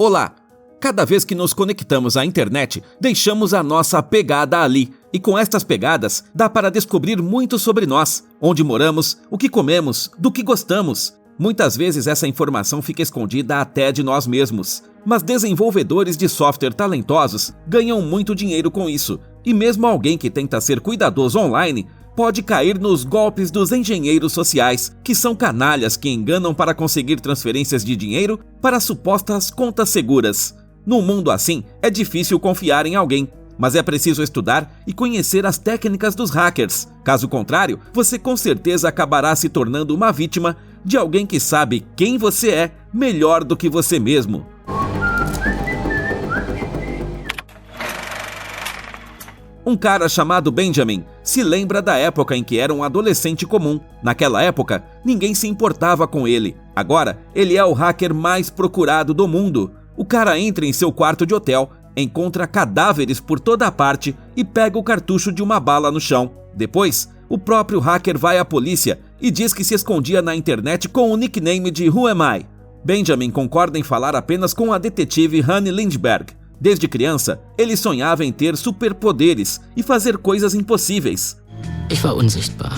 Olá! Cada vez que nos conectamos à internet, deixamos a nossa pegada ali. E com estas pegadas, dá para descobrir muito sobre nós, onde moramos, o que comemos, do que gostamos. Muitas vezes essa informação fica escondida até de nós mesmos. Mas desenvolvedores de software talentosos ganham muito dinheiro com isso. E mesmo alguém que tenta ser cuidadoso online pode cair nos golpes dos engenheiros sociais, que são canalhas que enganam para conseguir transferências de dinheiro para supostas contas seguras. Num mundo assim, é difícil confiar em alguém, mas é preciso estudar e conhecer as técnicas dos hackers. Caso contrário, você com certeza acabará se tornando uma vítima de alguém que sabe quem você é melhor do que você mesmo. Um cara chamado Benjamin se lembra da época em que era um adolescente comum. Naquela época, ninguém se importava com ele. Agora, ele é o hacker mais procurado do mundo. O cara entra em seu quarto de hotel, encontra cadáveres por toda a parte e pega o cartucho de uma bala no chão. Depois, o próprio hacker vai à polícia e diz que se escondia na internet com o nickname de Who Am I? Benjamin concorda em falar apenas com a detetive Hanne Lindberg. Desde criança, ele sonhava em ter superpoderes e fazer coisas impossíveis. Ich war unsichtbar.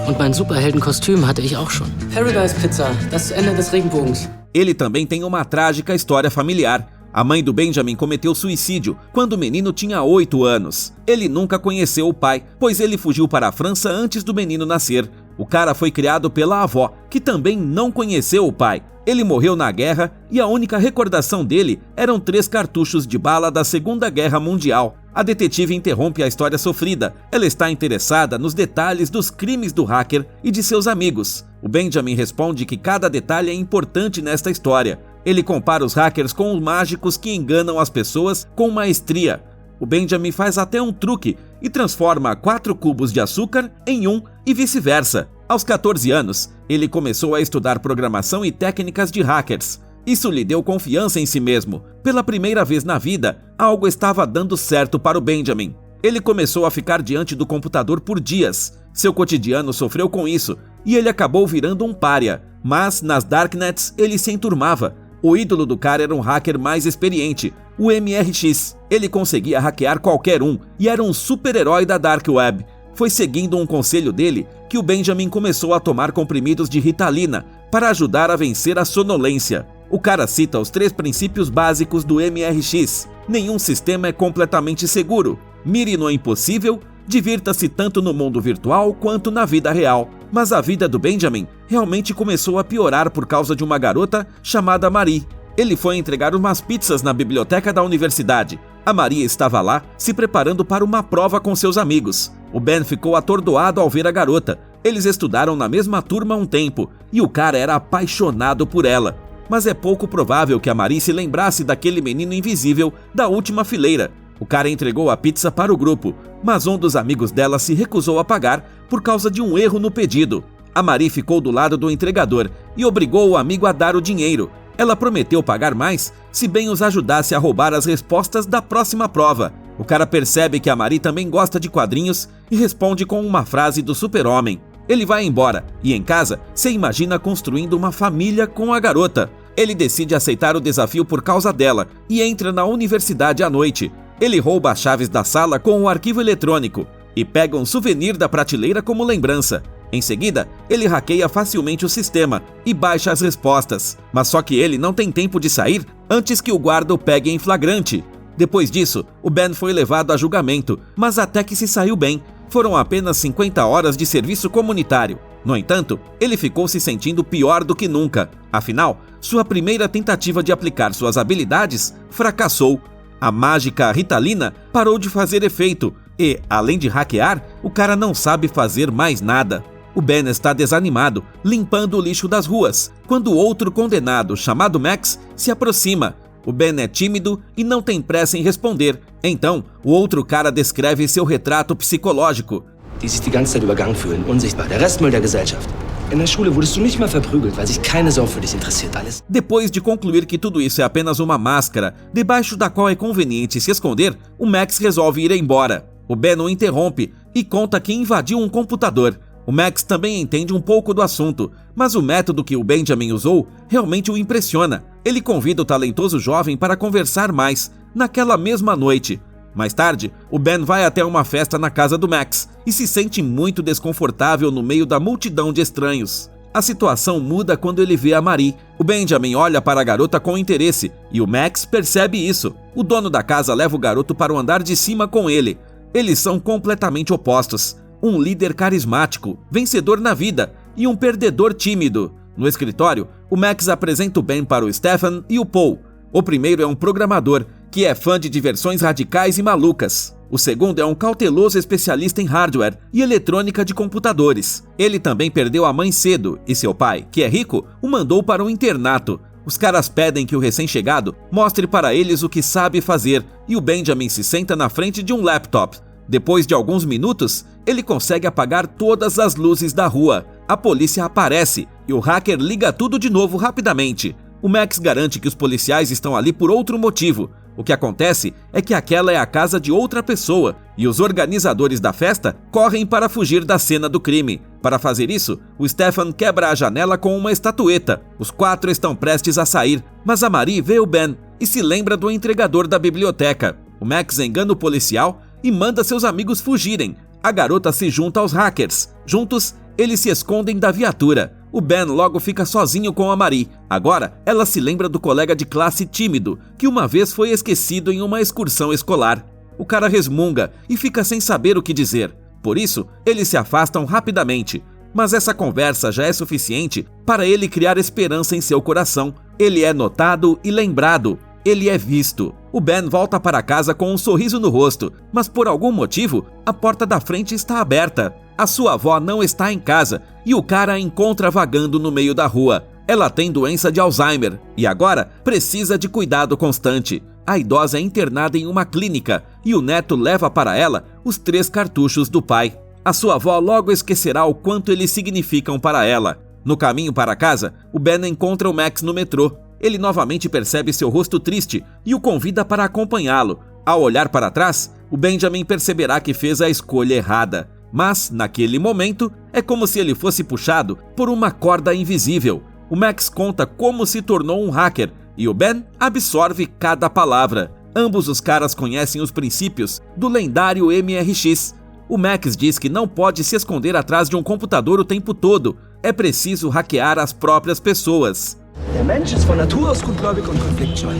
Und mein Superheldenkostüm hatte ich auch schon. Paradise Pizza, das Ende des Regenbogens. Ele também tem uma trágica história familiar. A mãe do Benjamin cometeu suicídio quando o menino tinha 8 anos. Ele nunca conheceu o pai, pois ele fugiu para a França antes do menino nascer. O cara foi criado pela avó, que também não conheceu o pai. Ele morreu na guerra e a única recordação dele eram 3 cartuchos de bala da Segunda Guerra Mundial. A detetive interrompe a história sofrida. Ela está interessada nos detalhes dos crimes do hacker e de seus amigos. O Benjamin responde que cada detalhe é importante nesta história. Ele compara os hackers com os mágicos que enganam as pessoas com maestria. O Benjamin faz até um truque e transforma 4 cubos de açúcar em 1 e vice-versa. Aos 14 anos, ele começou a estudar programação e técnicas de hackers. Isso lhe deu confiança em si mesmo. Pela primeira vez na vida, algo estava dando certo para o Benjamin. Ele começou a ficar diante do computador por dias. Seu cotidiano sofreu com isso e ele acabou virando um pária. Mas nas darknets ele se enturmava. O ídolo do cara era um hacker mais experiente, o MRX. Ele conseguia hackear qualquer um e era um super-herói da Dark Web. Foi seguindo um conselho dele que o Benjamin começou a tomar comprimidos de Ritalina para ajudar a vencer a sonolência. O cara cita os 3 princípios básicos do MRX. Nenhum sistema é completamente seguro. Mire no impossível, divirta-se tanto no mundo virtual quanto na vida real. Mas a vida do Benjamin realmente começou a piorar por causa de uma garota chamada Marie. Ele foi entregar umas pizzas na biblioteca da universidade. A Maria estava lá, se preparando para uma prova com seus amigos. O Ben ficou atordoado ao ver a garota. Eles estudaram na mesma turma há um tempo, e o cara era apaixonado por ela. Mas é pouco provável que a Marie se lembrasse daquele menino invisível da última fileira. O cara entregou a pizza para o grupo, mas um dos amigos dela se recusou a pagar por causa de um erro no pedido. A Marie ficou do lado do entregador e obrigou o amigo a dar o dinheiro. Ela prometeu pagar mais se Ben os ajudasse a roubar as respostas da próxima prova. O cara percebe que a Marie também gosta de quadrinhos e responde com uma frase do super-homem. Ele vai embora e em casa se imagina construindo uma família com a garota. Ele decide aceitar o desafio por causa dela e entra na universidade à noite. Ele rouba as chaves da sala com o arquivo eletrônico e pega um souvenir da prateleira como lembrança. Em seguida, ele hackeia facilmente o sistema e baixa as respostas. Mas só que ele não tem tempo de sair antes que o guarda o pegue em flagrante. Depois disso, o Ben foi levado a julgamento, mas até que se saiu bem. Foram apenas 50 horas de serviço comunitário. No entanto, ele ficou se sentindo pior do que nunca. Afinal, sua primeira tentativa de aplicar suas habilidades fracassou. A mágica Ritalina parou de fazer efeito e, além de hackear, o cara não sabe fazer mais nada. O Ben está desanimado, limpando o lixo das ruas, quando outro condenado, chamado Max, se aproxima. O Ben é tímido e não tem pressa em responder. Então, o outro cara descreve seu retrato psicológico. Die sich die ganze Zeit übergangen fühlen, unsichtbar, der Restmüll der Gesellschaft. In der Schule wurdest du nicht mal verprügelt, weil sich keine Sau für dich interessiert, alles. Depois de concluir que tudo isso é apenas uma máscara, debaixo da qual é conveniente se esconder, o Max resolve ir embora. O Ben o interrompe e conta que invadiu um computador. O Max também entende um pouco do assunto, mas o método que o Benjamin usou realmente o impressiona. Ele convida o talentoso jovem para conversar mais, naquela mesma noite. Mais tarde, o Ben vai até uma festa na casa do Max e se sente muito desconfortável no meio da multidão de estranhos. A situação muda quando ele vê a Marie. O Benjamin olha para a garota com interesse e o Max percebe isso. O dono da casa leva o garoto para o andar de cima com ele. Eles são completamente opostos. Um líder carismático, vencedor na vida, e um perdedor tímido. No escritório, o Max apresenta o Ben para o Stefan e o Paul. O primeiro é um programador, que é fã de diversões radicais e malucas. O segundo é um cauteloso especialista em hardware e eletrônica de computadores. Ele também perdeu a mãe cedo e seu pai, que é rico, o mandou para um internato. Os caras pedem que o recém-chegado mostre para eles o que sabe fazer e o Benjamin se senta na frente de um laptop. Depois de alguns minutos, ele consegue apagar todas as luzes da rua. A polícia aparece e o hacker liga tudo de novo rapidamente. O Max garante que os policiais estão ali por outro motivo. O que acontece é que aquela é a casa de outra pessoa e os organizadores da festa correm para fugir da cena do crime. Para fazer isso, o Stefan quebra a janela com uma estatueta. Os 4 estão prestes a sair, mas a Marie vê o Ben e se lembra do entregador da biblioteca. O Max engana o policial e manda seus amigos fugirem. A garota se junta aos hackers. Juntos, eles se escondem da viatura. O Ben logo fica sozinho com a Marie. Agora, ela se lembra do colega de classe tímido, que uma vez foi esquecido em uma excursão escolar. O cara resmunga e fica sem saber o que dizer. Por isso, eles se afastam rapidamente. Mas essa conversa já é suficiente para ele criar esperança em seu coração. Ele é notado e lembrado. Ele é visto. O Ben volta para casa com um sorriso no rosto, mas por algum motivo, a porta da frente está aberta. A sua avó não está em casa e o cara a encontra vagando no meio da rua. Ela tem doença de Alzheimer e agora precisa de cuidado constante. A idosa é internada em uma clínica e o neto leva para ela os 3 cartuchos do pai. A sua avó logo esquecerá o quanto eles significam para ela. No caminho para casa, o Ben encontra o Max no metrô. Ele novamente percebe seu rosto triste e o convida para acompanhá-lo. Ao olhar para trás, o Benjamin perceberá que fez a escolha errada. Mas, naquele momento, é como se ele fosse puxado por uma corda invisível. O Max conta como se tornou um hacker e o Ben absorve cada palavra. Ambos os caras conhecem os princípios do lendário MRX. O Max diz que não pode se esconder atrás de um computador o tempo todo. É preciso hackear as próprias pessoas. Der Mensch ist von Natur aus gutgläubig und konfliktscheu.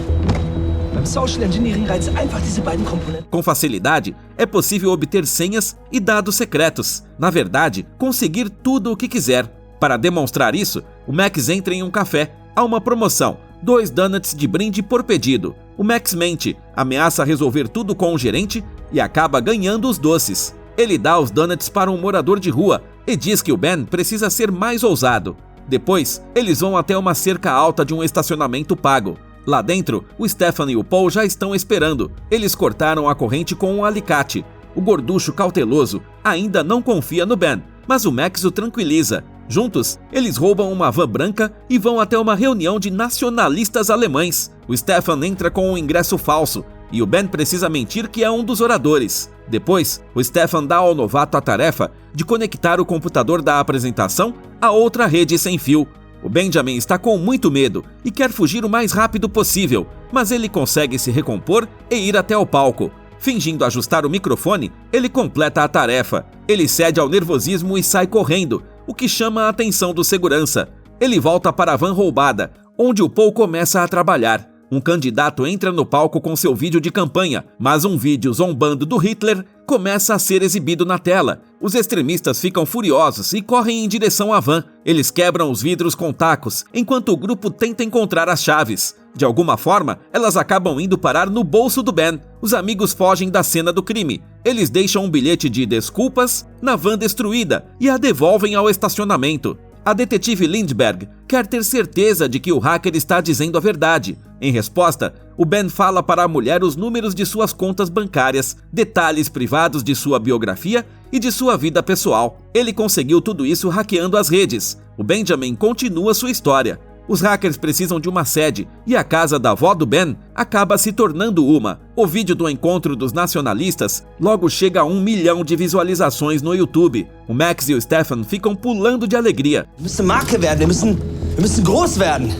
Beim Social Engineering reizt einfach diese beiden Komponenten. Com facilidade, é possível obter senhas e dados secretos. Na verdade, conseguir tudo o que quiser. Para demonstrar isso, o Max entra em um café. Há uma promoção, 2 donuts de brinde por pedido. O Max mente, ameaça resolver tudo com o gerente e acaba ganhando os doces. Ele dá os donuts para um morador de rua e diz que o Ben precisa ser mais ousado. Depois, eles vão até uma cerca alta de um estacionamento pago. Lá dentro, o Stefan e o Paul já estão esperando. Eles cortaram a corrente com um alicate. O gorducho cauteloso ainda não confia no Ben, mas o Max o tranquiliza. Juntos, eles roubam uma van branca e vão até uma reunião de nacionalistas alemães. O Stefan entra com um ingresso falso e o Ben precisa mentir que é um dos oradores. Depois, o Stefan dá ao novato a tarefa de conectar o computador da apresentação a outra rede sem fio. O Benjamin está com muito medo e quer fugir o mais rápido possível, mas ele consegue se recompor e ir até o palco. Fingindo ajustar o microfone, ele completa a tarefa. Ele cede ao nervosismo e sai correndo, o que chama a atenção do segurança. Ele volta para a van roubada, onde o Paul começa a trabalhar. Um candidato entra no palco com seu vídeo de campanha, mas um vídeo zombando do Hitler começa a ser exibido na tela. Os extremistas ficam furiosos e correm em direção à van. Eles quebram os vidros com tacos, enquanto o grupo tenta encontrar as chaves. De alguma forma, elas acabam indo parar no bolso do Ben. Os amigos fogem da cena do crime. Eles deixam um bilhete de desculpas na van destruída e a devolvem ao estacionamento. A detetive Lindbergh quer ter certeza de que o hacker está dizendo a verdade. Em resposta, o Ben fala para a mulher os números de suas contas bancárias, detalhes privados de sua biografia e de sua vida pessoal. Ele conseguiu tudo isso hackeando as redes. O Benjamin continua sua história. Os hackers precisam de uma sede e a casa da avó do Ben acaba se tornando uma. O vídeo do encontro dos nacionalistas logo chega a 1 milhão de visualizações no YouTube. O Max e o Stefan ficam pulando de alegria. Wir müssen Marke werden, wir müssen groß werden.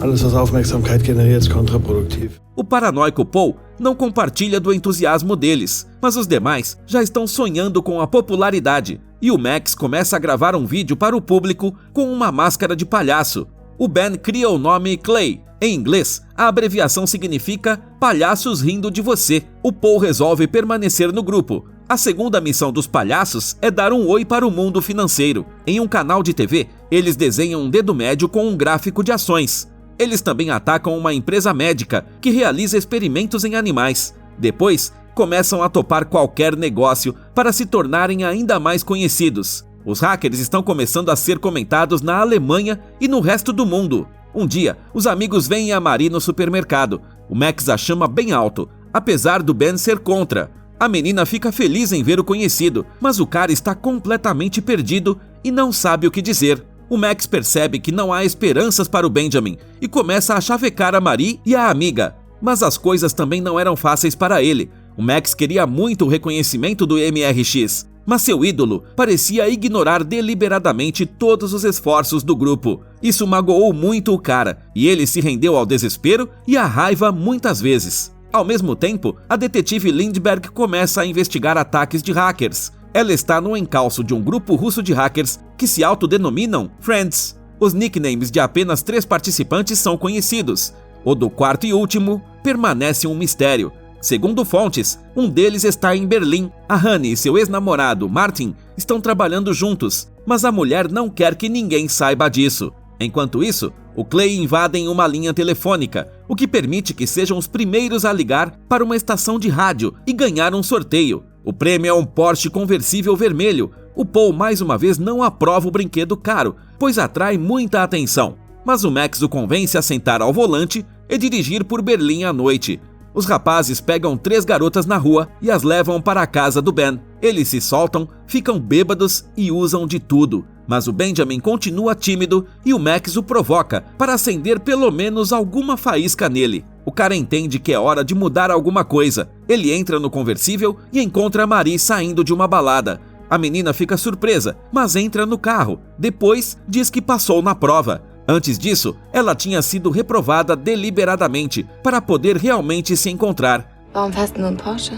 Alles, was Aufmerksamkeit generiert, ist kontraproduktiv. O paranoico Paul não compartilha do entusiasmo deles, mas os demais já estão sonhando com a popularidade, e o Max começa a gravar um vídeo para o público com uma máscara de palhaço. O Ben cria o nome Clay. Em inglês, a abreviação significa palhaços rindo de você. O Paul resolve permanecer no grupo. A segunda missão dos palhaços é dar um oi para o mundo financeiro. Em um canal de TV, eles desenham um dedo médio com um gráfico de ações. Eles também atacam uma empresa médica que realiza experimentos em animais. Depois, começam a topar qualquer negócio para se tornarem ainda mais conhecidos. Os hackers estão começando a ser comentados na Alemanha e no resto do mundo. Um dia, os amigos veem a Marie no supermercado. O Max a chama bem alto, apesar do Ben ser contra. A menina fica feliz em ver o conhecido, mas o cara está completamente perdido e não sabe o que dizer. O Max percebe que não há esperanças para o Benjamin e começa a chavecar a Marie e a amiga. Mas as coisas também não eram fáceis para ele. O Max queria muito o reconhecimento do MRX, mas seu ídolo parecia ignorar deliberadamente todos os esforços do grupo. Isso magoou muito o cara, e ele se rendeu ao desespero e à raiva muitas vezes. Ao mesmo tempo, a detetive Lindbergh começa a investigar ataques de hackers. Ela está no encalço de um grupo russo de hackers que se autodenominam Friends. Os nicknames de apenas 3 participantes são conhecidos. O do quarto e último permanece um mistério. Segundo fontes, um deles está em Berlim. A Honey e seu ex-namorado, Martin, estão trabalhando juntos, mas a mulher não quer que ninguém saiba disso. Enquanto isso, o Clay invadem uma linha telefônica, o que permite que sejam os primeiros a ligar para uma estação de rádio e ganhar um sorteio. O prêmio é um Porsche conversível vermelho. O Paul mais uma vez não aprova o brinquedo caro, pois atrai muita atenção. Mas o Max o convence a sentar ao volante e dirigir por Berlim à noite. Os rapazes pegam 3 garotas na rua e as levam para a casa do Ben. Eles se soltam, ficam bêbados e usam de tudo. Mas o Benjamin continua tímido e o Max o provoca para acender pelo menos alguma faísca nele. O cara entende que é hora de mudar alguma coisa. Ele entra no conversível e encontra a Marie saindo de uma balada. A menina fica surpresa, mas entra no carro. Depois, diz que passou na prova. Antes disso, ela tinha sido reprovada deliberadamente para poder realmente se encontrar. Warum fährst du einen Porsche?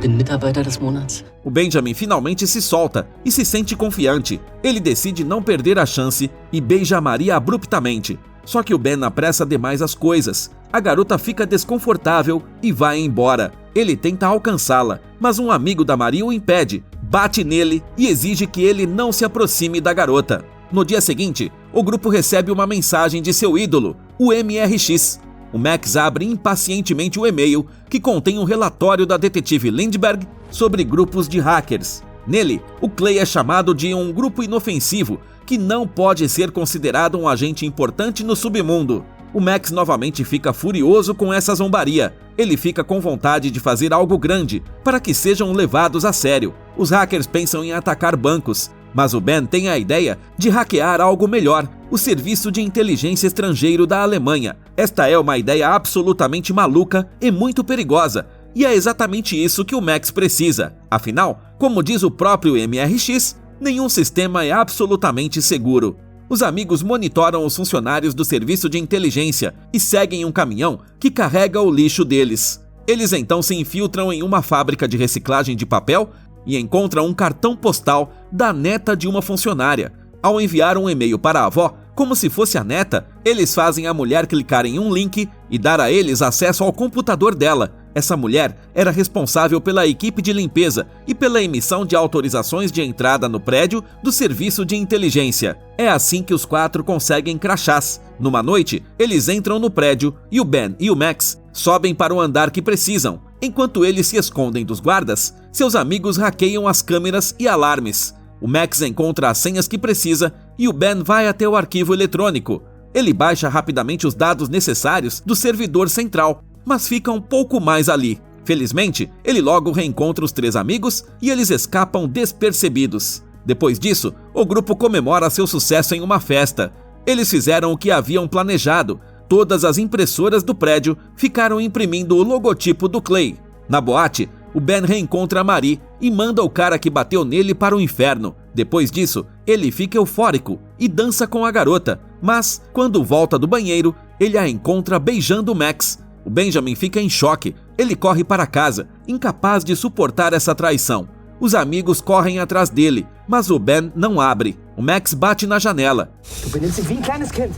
Bin Mitarbeiter des Monats. O Benjamin finalmente se solta e se sente confiante. Ele decide não perder a chance e beija a Marie abruptamente. Só que o Ben apressa demais as coisas. A garota fica desconfortável e vai embora. Ele tenta alcançá-la, mas um amigo da Marie o impede, bate nele e exige que ele não se aproxime da garota. No dia seguinte, o grupo recebe uma mensagem de seu ídolo, o MRX. O Max abre impacientemente o e-mail, que contém um relatório da detetive Lindbergh sobre grupos de hackers. Nele, o Clay é chamado de um grupo inofensivo que não pode ser considerado um agente importante no submundo. O Max novamente fica furioso com essa zombaria. Ele fica com vontade de fazer algo grande para que sejam levados a sério. Os hackers pensam em atacar bancos, mas o Ben tem a ideia de hackear algo melhor, o Serviço de Inteligência Estrangeiro da Alemanha. Esta é uma ideia absolutamente maluca e muito perigosa, e é exatamente isso que o Max precisa. Afinal, como diz o próprio MRX, nenhum sistema é absolutamente seguro. Os amigos monitoram os funcionários do serviço de inteligência e seguem um caminhão que carrega o lixo deles. Eles então se infiltram em uma fábrica de reciclagem de papel e encontram um cartão postal da neta de uma funcionária. Ao enviar um e-mail para a avó, como se fosse a neta, eles fazem a mulher clicar em um link e dar a eles acesso ao computador dela. Essa mulher era responsável pela equipe de limpeza e pela emissão de autorizações de entrada no prédio do serviço de inteligência. É assim que os 4 conseguem crachás. Numa noite, eles entram no prédio e o Ben e o Max sobem para o andar que precisam. Enquanto eles se escondem dos guardas, seus amigos hackeiam as câmeras e alarmes. O Max encontra as senhas que precisa e o Ben vai até o arquivo eletrônico. Ele baixa rapidamente os dados necessários do servidor central, mas fica um pouco mais ali. Felizmente, ele logo reencontra os 3 amigos e eles escapam despercebidos. Depois disso, o grupo comemora seu sucesso em uma festa. Eles fizeram o que haviam planejado. Todas as impressoras do prédio ficaram imprimindo o logotipo do Clay. Na boate, o Ben reencontra a Marie e manda o cara que bateu nele para o inferno. Depois disso, Ele fica eufórico e dança com a garota, mas, quando volta do banheiro, ele a encontra beijando o Max. O Benjamin fica em choque. Ele corre para casa, incapaz de suportar essa traição. Os amigos correm atrás dele, mas o Ben não abre. O Max bate na janela. Du benimmst dich wie ein kleines Kind.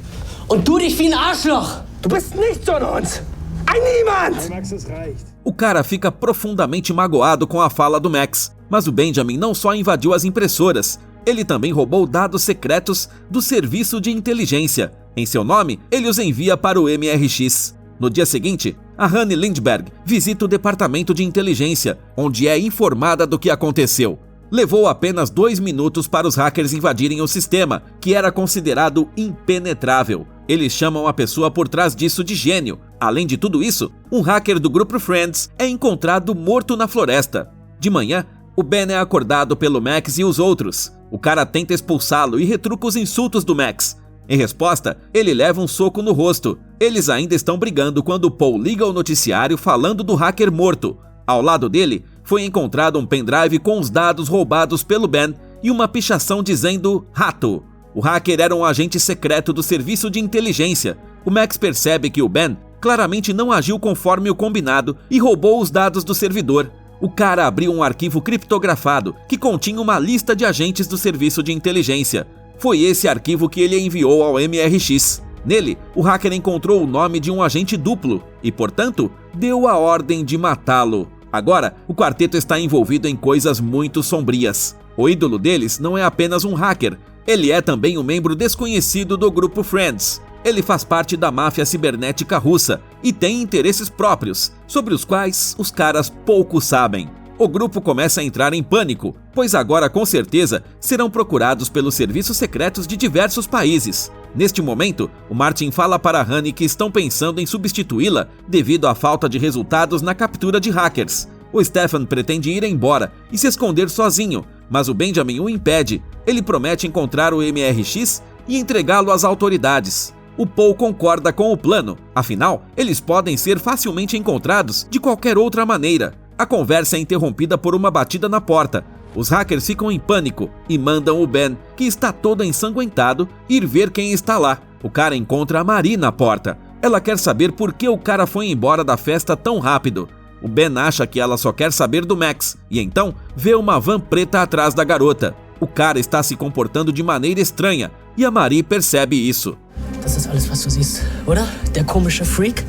Und du dich wie ein Arschloch! Du bist nichts von uns! Ein Niemand! Max, das reicht. O cara fica profundamente magoado com a fala do Max, mas o Benjamin não só invadiu as impressoras, ele também roubou dados secretos do serviço de inteligência. Em seu nome, ele os envia para o MRX. No dia seguinte, a Honey Lindbergh visita o departamento de inteligência, onde é informada do que aconteceu. Levou apenas 2 minutos para os hackers invadirem o sistema, que era considerado impenetrável. Eles chamam a pessoa por trás disso de gênio. Além de tudo isso, um hacker do grupo Friends é encontrado morto na floresta. De manhã, o Ben é acordado pelo Max e os outros. O cara tenta expulsá-lo e retruca os insultos do Max. Em resposta, ele leva um soco no rosto. Eles ainda estão brigando quando Paul liga o noticiário falando do hacker morto. Ao lado dele, foi encontrado um pendrive com os dados roubados pelo Ben e uma pichação dizendo rato. O hacker era um agente secreto do serviço de inteligência. O Max percebe que o Ben claramente não agiu conforme o combinado e roubou os dados do servidor. O cara abriu um arquivo criptografado que continha uma lista de agentes do serviço de inteligência. Foi esse arquivo que ele enviou ao MRX. Nele, o hacker encontrou o nome de um agente duplo e, portanto, deu a ordem de matá-lo. Agora, o quarteto está envolvido em coisas muito sombrias. O ídolo deles não é apenas um hacker, ele é também um membro desconhecido do grupo Friends. Ele faz parte da máfia cibernética russa e tem interesses próprios, sobre os quais os caras pouco sabem. O grupo começa a entrar em pânico, pois agora com certeza serão procurados pelos serviços secretos de diversos países. Neste momento, o Martin fala para a Honey que estão pensando em substituí-la devido à falta de resultados na captura de hackers. O Stefan pretende ir embora e se esconder sozinho, mas o Benjamin o impede. Ele promete encontrar o MRX e entregá-lo às autoridades. O Paul concorda com o plano, afinal, eles podem ser facilmente encontrados de qualquer outra maneira. A conversa é interrompida por uma batida na porta. Os hackers ficam em pânico e mandam o Ben, que está todo ensanguentado, ir ver quem está lá. O cara encontra a Marie na porta. Ela quer saber por que o cara foi embora da festa tão rápido. O Ben acha que ela só quer saber do Max e então vê uma van preta atrás da garota. O cara está se comportando de maneira estranha e a Marie percebe isso. Das ist alles, was du siehst, oder? Der komische Freak?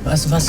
Weißt du was?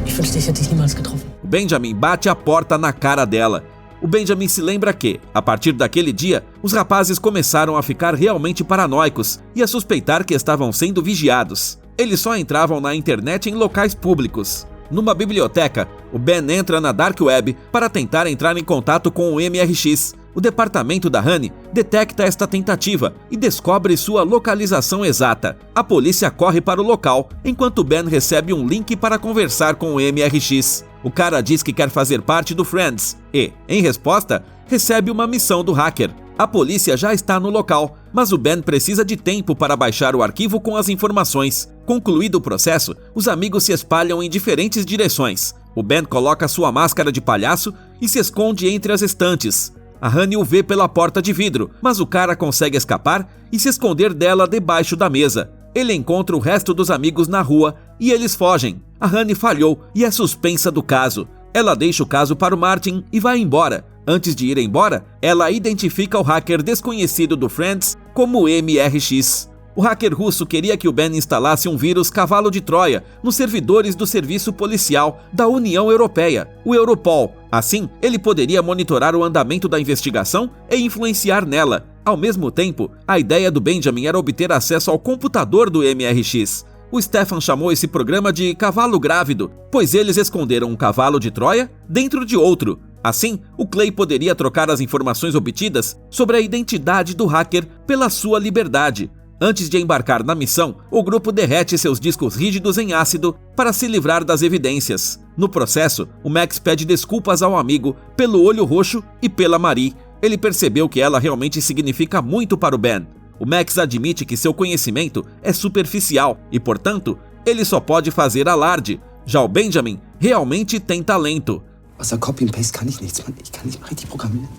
Ich wünschte, ich hätte dich niemals getroffen. O Benjamin bate a porta na cara dela. O Benjamin se lembra que, a partir daquele dia, os rapazes começaram a ficar realmente paranoicos e a suspeitar que estavam sendo vigiados. Eles só entravam na internet em locais públicos. Numa biblioteca, o Ben entra na Dark Web para tentar entrar em contato com o MRX. O departamento da Honey detecta esta tentativa e descobre sua localização exata. A polícia corre para o local, enquanto Ben recebe um link para conversar com o MRX. O cara diz que quer fazer parte do Friends e, em resposta, recebe uma missão do hacker. A polícia já está no local, mas o Ben precisa de tempo para baixar o arquivo com as informações. Concluído o processo, os amigos se espalham em diferentes direções. O Ben coloca sua máscara de palhaço e se esconde entre as estantes. A Honey o vê pela porta de vidro, mas o cara consegue escapar e se esconder dela debaixo da mesa. Ele encontra o resto dos amigos na rua e eles fogem. A Honey falhou e é suspensa do caso. Ela deixa o caso para o Martin e vai embora. Antes de ir embora, ela identifica o hacker desconhecido do Friends como MRX. O hacker russo queria que o Ben instalasse um vírus cavalo de Troia nos servidores do Serviço Policial da União Europeia, o Europol. Assim, ele poderia monitorar o andamento da investigação e influenciar nela. Ao mesmo tempo, a ideia do Benjamin era obter acesso ao computador do MRX. O Stefan chamou esse programa de cavalo grávido, pois eles esconderam um cavalo de Troia dentro de outro. Assim, o Clay poderia trocar as informações obtidas sobre a identidade do hacker pela sua liberdade. Antes de embarcar na missão, o grupo derrete seus discos rígidos em ácido para se livrar das evidências. No processo, o Max pede desculpas ao amigo pelo olho roxo e pela Marie. Ele percebeu que ela realmente significa muito para o Ben. O Max admite que seu conhecimento é superficial e, portanto, ele só pode fazer alarde. Já o Benjamin realmente tem talento. Außer Copy and Paste kann ich nichts, Mann. Ich kann nicht mal richtig programmieren.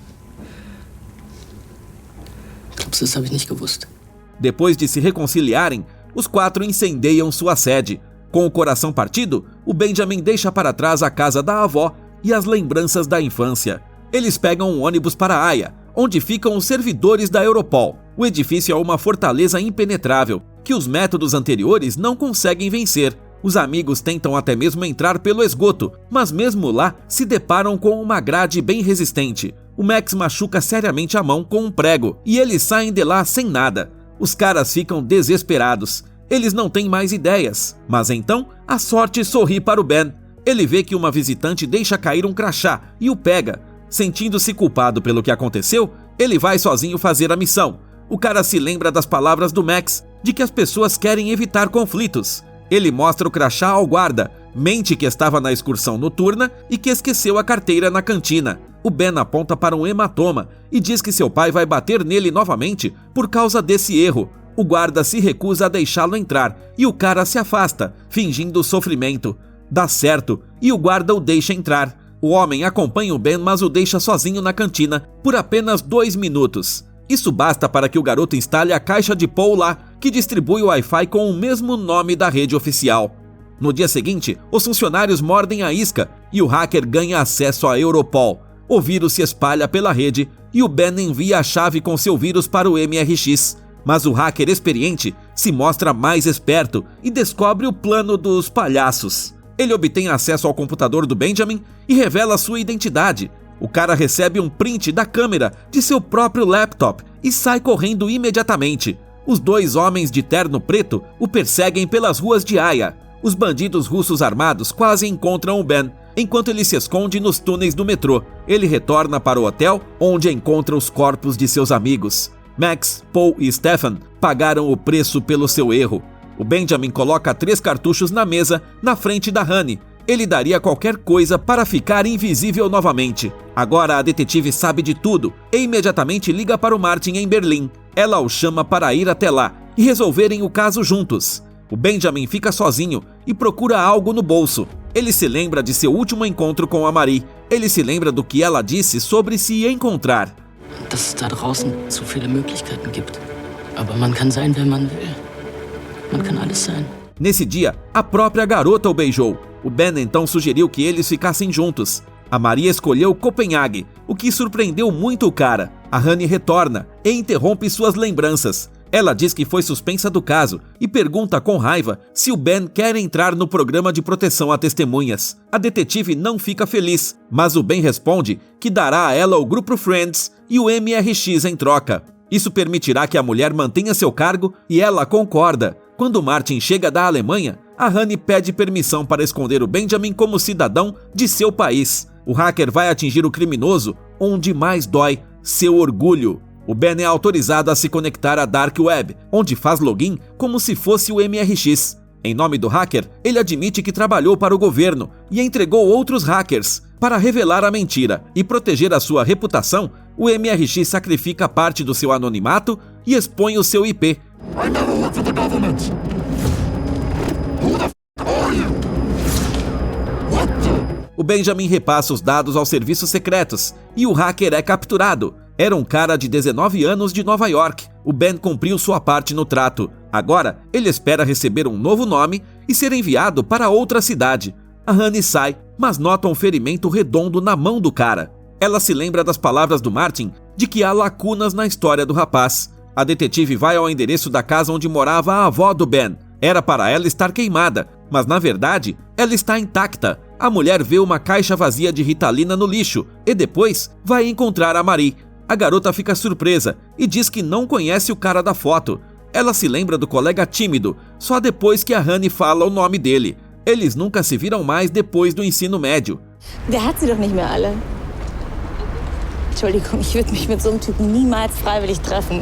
Ups, das habe ich nicht gewusst. Depois de se reconciliarem, os 4 incendeiam sua sede. Com o coração partido, o Benjamin deixa para trás a casa da avó e as lembranças da infância. Eles pegam um ônibus para Haia, onde ficam os servidores da Europol. O edifício é uma fortaleza impenetrável, que os métodos anteriores não conseguem vencer. Os amigos tentam até mesmo entrar pelo esgoto, mas mesmo lá se deparam com uma grade bem resistente. O Max machuca seriamente a mão com um prego e eles saem de lá sem nada. Os caras ficam desesperados. Eles não têm mais ideias, mas então a sorte sorri para o Ben. Ele vê que uma visitante deixa cair um crachá e o pega. Sentindo-se culpado pelo que aconteceu, ele vai sozinho fazer a missão. O cara se lembra das palavras do Max, de que as pessoas querem evitar conflitos. Ele mostra o crachá ao guarda, mente que estava na excursão noturna e que esqueceu a carteira na cantina. O Ben aponta para um hematoma e diz que seu pai vai bater nele novamente por causa desse erro. O guarda se recusa a deixá-lo entrar e o cara se afasta, fingindo sofrimento. Dá certo e o guarda o deixa entrar. O homem acompanha o Ben, mas o deixa sozinho na cantina por apenas 2 minutos. Isso basta para que o garoto instale a caixa de Paul lá, que distribui o Wi-Fi com o mesmo nome da rede oficial. No dia seguinte, os funcionários mordem a isca e o hacker ganha acesso à Europol. O vírus se espalha pela rede e o Ben envia a chave com seu vírus para o MRX. Mas o hacker experiente se mostra mais esperto e descobre o plano dos palhaços. Ele obtém acesso ao computador do Benjamin e revela sua identidade. O cara recebe um print da câmera de seu próprio laptop e sai correndo imediatamente. Os 2 homens de terno preto o perseguem pelas ruas de Haia. Os bandidos russos armados quase encontram o Ben, enquanto ele se esconde nos túneis do metrô. Ele retorna para o hotel, onde encontra os corpos de seus amigos. Max, Paul e Stefan pagaram o preço pelo seu erro. O Benjamin coloca 3 cartuchos na mesa, na frente da Honey. Ele daria qualquer coisa para ficar invisível novamente. Agora a detetive sabe de tudo e imediatamente liga para o Martin em Berlim. Ela o chama para ir até lá e resolverem o caso juntos. O Benjamin fica sozinho e procura algo no bolso. Ele se lembra de seu último encontro com a Marie. Ele se lembra do que ela disse sobre se encontrar. Dass es da draußen zu viele Möglichkeiten gibt. Aber man kann sein, wer man will. Man kann alles sein. Nesse dia, a própria garota o beijou. O Ben então sugeriu que eles ficassem juntos. A Maria escolheu Copenhague, o que surpreendeu muito o cara. A Honey retorna e interrompe suas lembranças. Ela diz que foi suspensa do caso e pergunta com raiva se o Ben quer entrar no programa de proteção a testemunhas. A detetive não fica feliz, mas o Ben responde que dará a ela o grupo Friends e o MRX em troca. Isso permitirá que a mulher mantenha seu cargo e ela concorda. Quando Martin chega da Alemanha, a Honey pede permissão para esconder o Benjamin como cidadão de seu país. O hacker vai atingir o criminoso onde mais dói, seu orgulho. O Ben é autorizado a se conectar à Dark Web, onde faz login como se fosse o MRX. Em nome do hacker, ele admite que trabalhou para o governo e entregou outros hackers. Para revelar a mentira e proteger a sua reputação, o MRX sacrifica parte do seu anonimato e expõe o seu IP. I never worked for the government. Who the f*** are you? What the... O Benjamin repassa os dados aos serviços secretos e o hacker é capturado. Era um cara de 19 anos de Nova York. O Ben cumpriu sua parte no trato. Agora, ele espera receber um novo nome e ser enviado para outra cidade. A Honey sai, mas nota um ferimento redondo na mão do cara. Ela se lembra das palavras do Martin de que há lacunas na história do rapaz. A detetive vai ao endereço da casa onde morava a avó do Ben. Era para ela estar queimada, mas na verdade, ela está intacta. A mulher vê uma caixa vazia de Ritalina no lixo e depois vai encontrar a Marie. A garota fica surpresa e diz que não conhece o cara da foto. Ela se lembra do colega tímido, só depois que a Honey fala o nome dele. Eles nunca se viram mais depois do ensino médio. Der hat sie doch nicht mehr alle. Entschuldigung, ich würde mich mit so einem Typen niemals freiwillig treffen.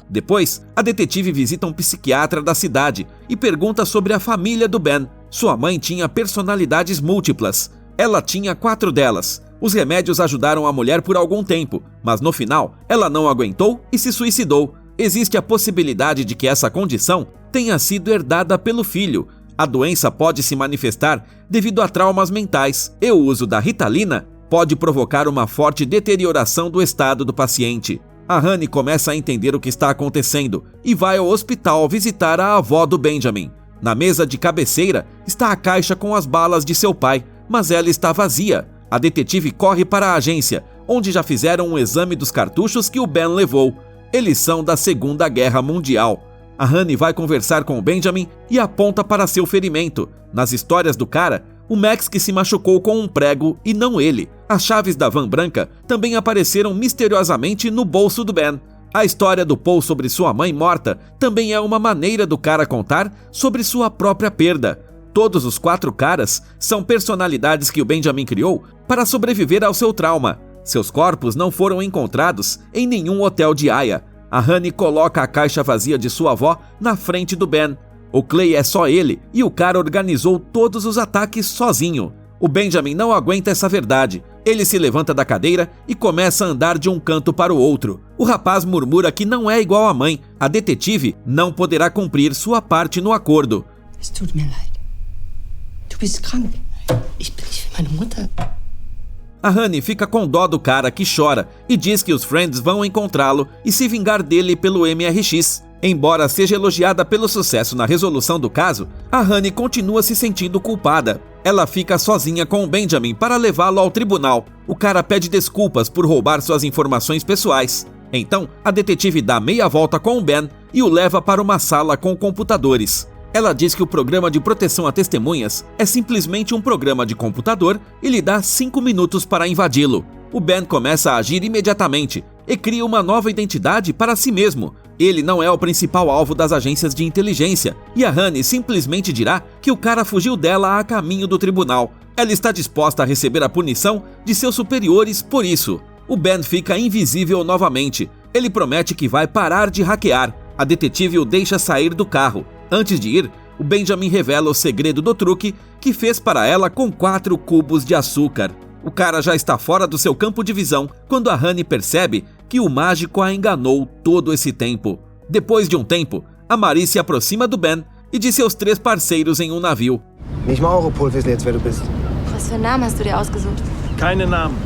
Depois, a detetive visita um psiquiatra da cidade e pergunta sobre a família do Ben. Sua mãe tinha personalidades múltiplas. Ela tinha 4 delas. Os remédios ajudaram a mulher por algum tempo, mas no final, ela não aguentou e se suicidou. Existe a possibilidade de que essa condição tenha sido herdada pelo filho. A doença pode se manifestar devido a traumas mentais e o uso da Ritalina pode provocar uma forte deterioração do estado do paciente. A Honey começa a entender o que está acontecendo e vai ao hospital visitar a avó do Benjamin. Na mesa de cabeceira está a caixa com as balas de seu pai, mas ela está vazia. A detetive corre para a agência, onde já fizeram um exame dos cartuchos que o Ben levou. Eles são da Segunda Guerra Mundial. A Honey vai conversar com o Benjamin e aponta para seu ferimento. Nas histórias do cara, o Max que se machucou com um prego e não ele. As chaves da van branca também apareceram misteriosamente no bolso do Ben. A história do Paul sobre sua mãe morta também é uma maneira do cara contar sobre sua própria perda. Todos os 4 caras são personalidades que o Benjamin criou para sobreviver ao seu trauma. Seus corpos não foram encontrados em nenhum hotel de Haia. A Honey coloca a caixa vazia de sua avó na frente do Ben. O Clay é só ele e o cara organizou todos os ataques sozinho. O Benjamin não aguenta essa verdade. Ele se levanta da cadeira e começa a andar de um canto para o outro. O rapaz murmura que não é igual à mãe. A detetive não poderá cumprir sua parte no acordo. Es tut mir leid. Du bist krank. Ich bin nicht wie meine Mutter. A Honey fica com dó do cara que chora e diz que os Friends vão encontrá-lo e se vingar dele pelo MRX. Embora seja elogiada pelo sucesso na resolução do caso, a Honey continua se sentindo culpada. Ela fica sozinha com o Benjamin para levá-lo ao tribunal. O cara pede desculpas por roubar suas informações pessoais. Então, a detetive dá meia volta com o Ben e o leva para uma sala com computadores. Ela diz que o programa de proteção a testemunhas é simplesmente um programa de computador e lhe dá 5 minutos para invadi-lo. O Ben começa a agir imediatamente e cria uma nova identidade para si mesmo. Ele não é o principal alvo das agências de inteligência e a Honey simplesmente dirá que o cara fugiu dela a caminho do tribunal. Ela está disposta a receber a punição de seus superiores por isso. O Ben fica invisível novamente. Ele promete que vai parar de hackear. A detetive o deixa sair do carro. Antes de ir, o Benjamin revela o segredo do truque que fez para ela com 4 cubos de açúcar. O cara já está fora do seu campo de visão quando a Honey percebe que o mágico a enganou todo esse tempo. Depois de um tempo, a Marie se aproxima do Ben e de seus 3 parceiros em um navio. Nicht mal Europol wissen jetzt, wer du bist. Was für einen Namen hast du dir ausgesucht? Keine Namen.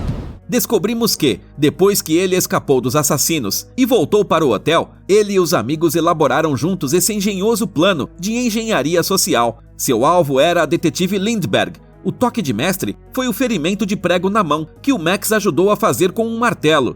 Descobrimos que, depois que ele escapou dos assassinos e voltou para o hotel, ele e os amigos elaboraram juntos esse engenhoso plano de engenharia social. Seu alvo era a detetive Lindbergh. O toque de mestre foi o ferimento de prego na mão que o Max ajudou a fazer com um martelo.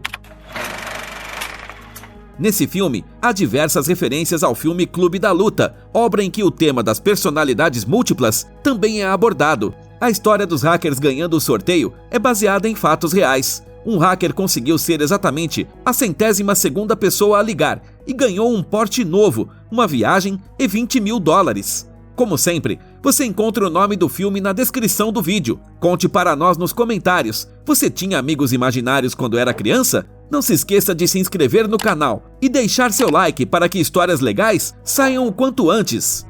Nesse filme, há diversas referências ao filme Clube da Luta, obra em que o tema das personalidades múltiplas também é abordado. A história dos hackers ganhando o sorteio é baseada em fatos reais. Um hacker conseguiu ser exatamente a 100ª pessoa a ligar e ganhou um Porsche novo, uma viagem e $20 mil. Como sempre, você encontra o nome do filme na descrição do vídeo. Conte para nós nos comentários. Você tinha amigos imaginários quando era criança? Não se esqueça de se inscrever no canal e deixar seu like para que histórias legais saiam o quanto antes.